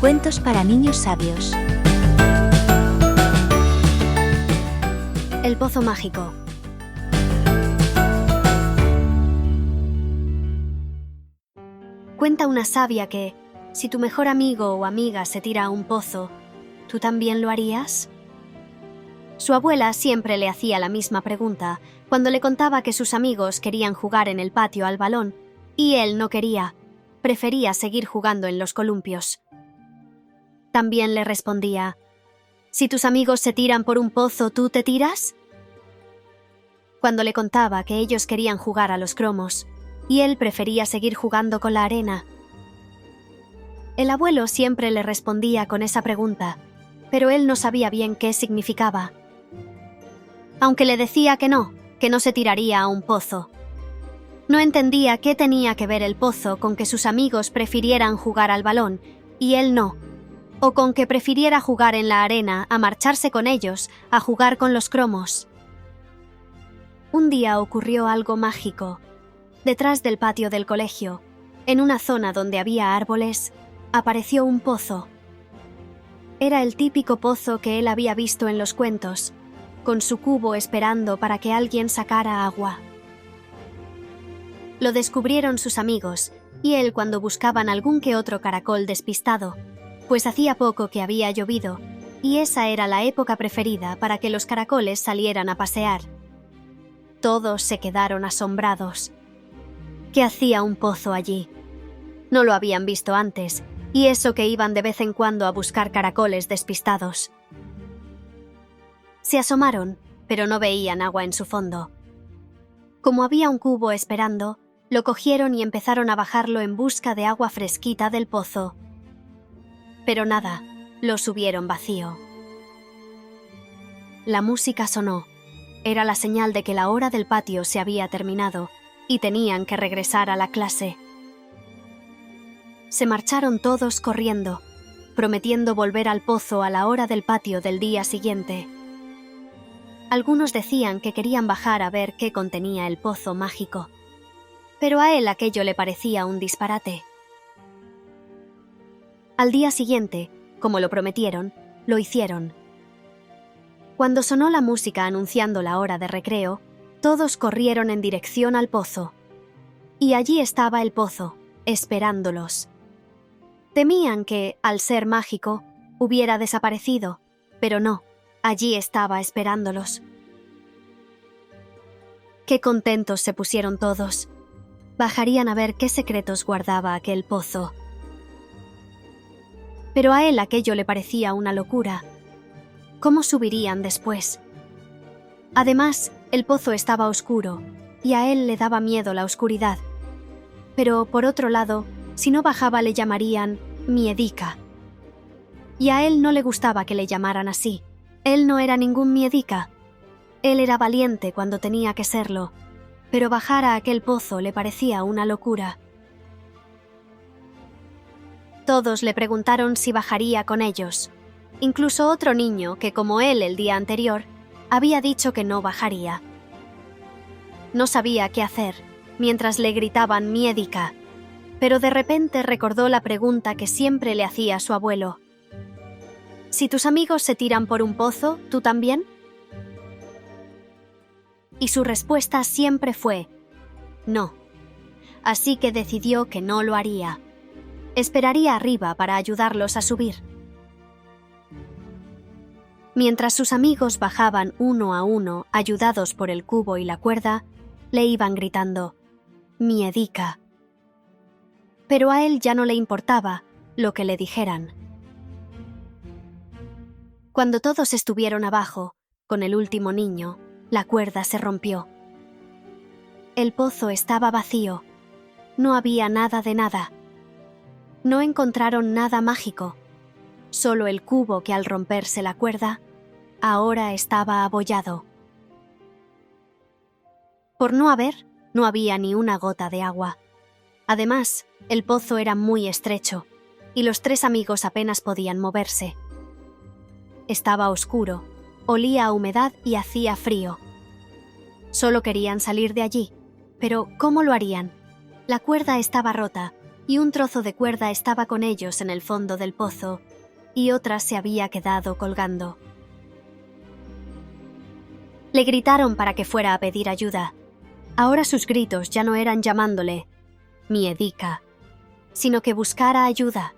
Cuentos para niños sabios. El pozo mágico. Cuenta una sabia que, si tu mejor amigo o amiga se tira a un pozo, ¿tú también lo harías? Su abuela siempre le hacía la misma pregunta cuando le contaba que sus amigos querían jugar en el patio al balón y él no quería, prefería seguir jugando en los columpios. También le respondía: «Si tus amigos se tiran por un pozo, ¿tú te tiras?». Cuando le contaba que ellos querían jugar a los cromos y él prefería seguir jugando con la arena. El abuelo siempre le respondía con esa pregunta, pero él no sabía bien qué significaba. Aunque le decía que no se tiraría a un pozo. No entendía qué tenía que ver el pozo con que sus amigos prefirieran jugar al balón y él no, o con que prefiriera jugar en la arena a marcharse con ellos a jugar con los cromos. Un día ocurrió algo mágico. Detrás del patio del colegio, en una zona donde había árboles, apareció un pozo. Era el típico pozo que él había visto en los cuentos, con su cubo esperando para que alguien sacara agua. Lo descubrieron sus amigos y él cuando buscaban algún que otro caracol despistado, pues hacía poco que había llovido y esa era la época preferida para que los caracoles salieran a pasear. Todos se quedaron asombrados. ¿Qué hacía un pozo allí? No lo habían visto antes, y eso que iban de vez en cuando a buscar caracoles despistados. Se asomaron, pero no veían agua en su fondo. Como había un cubo esperando, lo cogieron y empezaron a bajarlo en busca de agua fresquita del pozo. Pero nada, lo subieron vacío. La música sonó. Era la señal de que la hora del patio se había terminado y tenían que regresar a la clase. Se marcharon todos corriendo, prometiendo volver al pozo a la hora del patio del día siguiente. Algunos decían que querían bajar a ver qué contenía el pozo mágico, pero a él aquello le parecía un disparate. Al día siguiente, como lo prometieron, lo hicieron. Cuando sonó la música anunciando la hora de recreo, todos corrieron en dirección al pozo. Y allí estaba el pozo, esperándolos. Temían que, al ser mágico, hubiera desaparecido, pero no, allí estaba esperándolos. Qué contentos se pusieron todos. Bajarían a ver qué secretos guardaba aquel pozo. Pero a él aquello le parecía una locura. ¿Cómo subirían después? Además, el pozo estaba oscuro, y a él le daba miedo la oscuridad. Pero, por otro lado, si no bajaba le llamarían miedica. Y a él no le gustaba que le llamaran así. Él no era ningún miedica. Él era valiente cuando tenía que serlo, pero bajar a aquel pozo le parecía una locura. Todos le preguntaron si bajaría con ellos. Incluso otro niño que, como él el día anterior, había dicho que no bajaría. No sabía qué hacer, mientras le gritaban miedica, pero de repente recordó la pregunta que siempre le hacía su abuelo. «Si tus amigos se tiran por un pozo, ¿tú también?». Y su respuesta siempre fue «no». Así que decidió que no lo haría. Esperaría arriba para ayudarlos a subir. Mientras sus amigos bajaban uno a uno, ayudados por el cubo y la cuerda, le iban gritando «miedica». Pero a él ya no le importaba lo que le dijeran. Cuando todos estuvieron abajo, con el último niño, la cuerda se rompió. El pozo estaba vacío. No había nada de nada. No encontraron nada mágico, solo el cubo que al romperse la cuerda, ahora estaba abollado. Por no haber, no había ni una gota de agua. Además, el pozo era muy estrecho, y los tres amigos apenas podían moverse. Estaba oscuro, olía a humedad y hacía frío. Solo querían salir de allí, pero ¿cómo lo harían? La cuerda estaba rota, y un trozo de cuerda estaba con ellos en el fondo del pozo, y otra se había quedado colgando. Le gritaron para que fuera a pedir ayuda. Ahora sus gritos ya no eran llamándole Miedica, sino que buscara ayuda.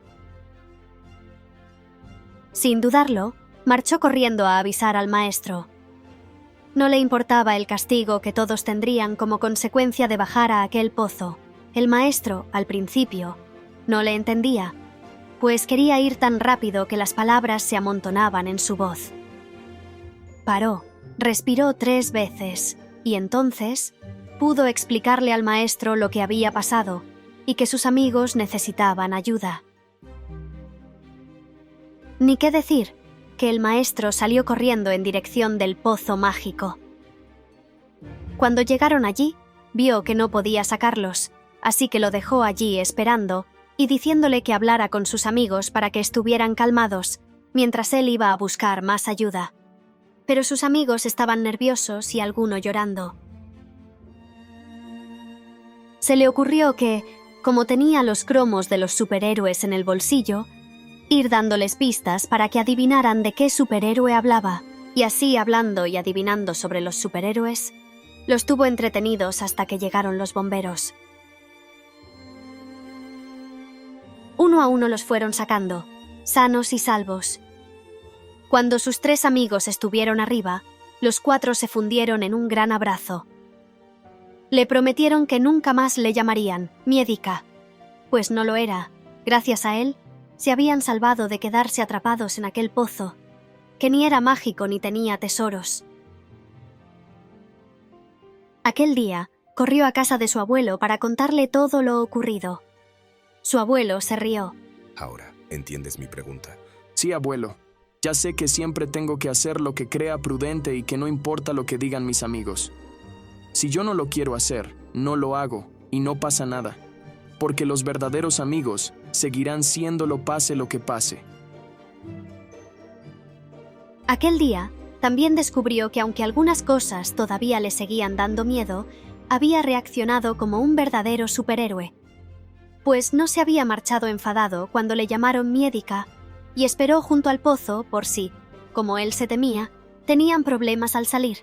Sin dudarlo, marchó corriendo a avisar al maestro. No le importaba el castigo que todos tendrían como consecuencia de bajar a aquel pozo. El maestro, al principio, no le entendía, pues quería ir tan rápido que las palabras se amontonaban en su voz. Paró, respiró 3 veces, y entonces pudo explicarle al maestro lo que había pasado y que sus amigos necesitaban ayuda. Ni qué decir, que el maestro salió corriendo en dirección del pozo mágico. Cuando llegaron allí, vio que no podía sacarlos, así que lo dejó allí esperando y diciéndole que hablara con sus amigos para que estuvieran calmados, mientras él iba a buscar más ayuda. Pero sus amigos estaban nerviosos y alguno llorando. Se le ocurrió que, como tenía los cromos de los superhéroes en el bolsillo, ir dándoles pistas para que adivinaran de qué superhéroe hablaba, y así hablando y adivinando sobre los superhéroes, los tuvo entretenidos hasta que llegaron los bomberos. Uno a uno los fueron sacando, sanos y salvos. Cuando sus 3 amigos estuvieron arriba, los 4 se fundieron en un gran abrazo. Le prometieron que nunca más le llamarían Miedica, pues no lo era. Gracias a él, se habían salvado de quedarse atrapados en aquel pozo, que ni era mágico ni tenía tesoros. Aquel día, corrió a casa de su abuelo para contarle todo lo ocurrido. Su abuelo se rió. Ahora, ¿entiendes mi pregunta? Sí, abuelo. Ya sé que siempre tengo que hacer lo que crea prudente y que no importa lo que digan mis amigos. Si yo no lo quiero hacer, no lo hago y no pasa nada, porque los verdaderos amigos seguirán siéndolo pase lo que pase. Aquel día, también descubrió que aunque algunas cosas todavía le seguían dando miedo, había reaccionado como un verdadero superhéroe, pues no se había marchado enfadado cuando le llamaron Miedica y esperó junto al pozo por si, como él se temía, tenían problemas al salir.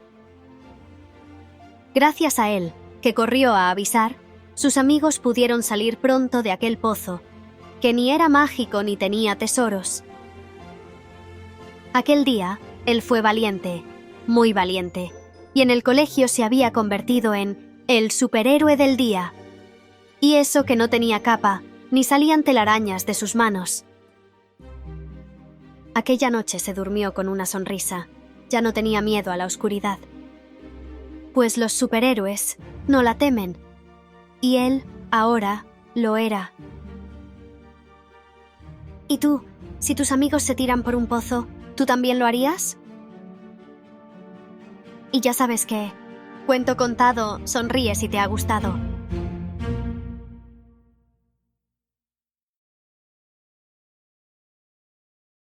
Gracias a él, que corrió a avisar, sus amigos pudieron salir pronto de aquel pozo, que ni era mágico ni tenía tesoros. Aquel día, él fue valiente, muy valiente, y en el colegio se había convertido en el superhéroe del día. Y eso que no tenía capa, ni salían telarañas de sus manos. Aquella noche se durmió con una sonrisa. Ya no tenía miedo a la oscuridad. Pues los superhéroes no la temen. Y él, ahora, lo era. ¿Y tú, si tus amigos se tiran por un pozo, tú también lo harías? Y ya sabes que, cuento contado, sonríe si te ha gustado.